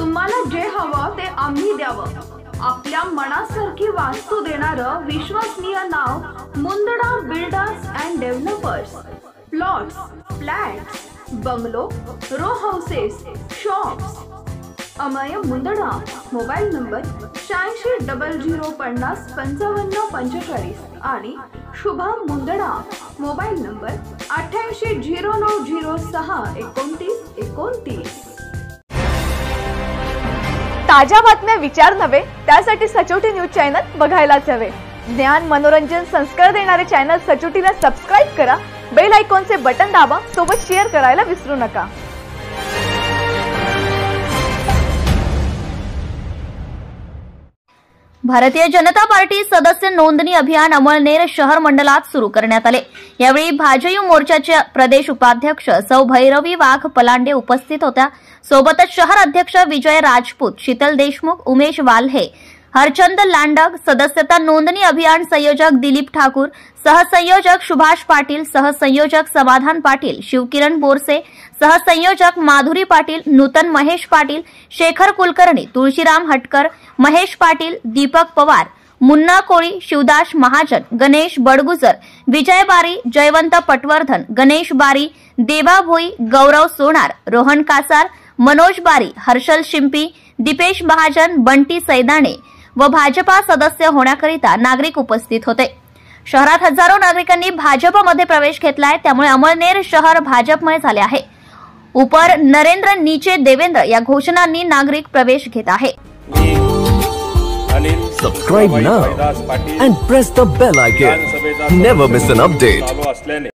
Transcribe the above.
तुम्हाला जे हवं ते आम्ही द्यावं। आपल्या मनासारखी वास्तू देणारं विश्वसनीय नाव Mundada builders and developers. Plots, flats, bungalow, row houses, shops. Amay Mundada. Mobile number 8600505545 आणि शुभम मुंदडा। Mobile number 8809062929। ताज्या बातम्या विचार नव्हे त्यासाठी सचोटी न्यूज चॅनल बघायलाच हवे। ज्ञान मनोरंजन संस्कार देणारे चॅनल सचोटीला सबस्क्राइब करा, बेल आयकॉनचे बटन दाबा, सोबत शेअर करायला विसरू नका। भारतीय जनता पार्टी सदस्य नोंदणी अभियान अमळनेर शहर मंडलात सुरू करण्यात आले। यावेळी भाजयू मोर्चाचे प्रदेश उपाध्यक्ष सौ भैरवी वाघ पलांडे उपस्थित होत्या। सोबतच शहर अध्यक्ष विजय राजपूत, शीतल देशमुख, उमेश वाल्हे, हरचंद लांडग, सदस्यता नोंदणी अभियान संयोजक दिलीप ठाकूर, सहसंयोजक सुभाष पाटील, सहसंयोजक समाधान पाटील, शिवकिरण बोरसे, सहसंयोजक माधुरी पाटील, नूतन महेश पाटील, शेखर कुलकर्णी, तुळशीराम हटकर, महेश पाटील, दीपक पवार, मुन्ना कोळी, शिवदास महाजन, गणेश बडगुजर, विजय बारी, जयवंत पटवर्धन, गणेश बारी, देवा भोई, गौरव सोनार, रोहन कासार, मनोज बारी, हर्षल शिंपी, दीपेश महाजन, बंटी सैदाणे व भाजपा सदस्य होण्याकरिता नागरिक उपस्थित होते। शहरात हजारो नागरिकांनी भाजपमध्ये प्रवेश घेतलाय, त्यामुळे अमळनेर शहर भाजपमय झाले आहे। ऊपर नरेंद्र, नीचे देवेंद्र या घोषणांनी नागरिक प्रवेश घेत आहे। Subscribe now and press the bell icon. Never miss an update.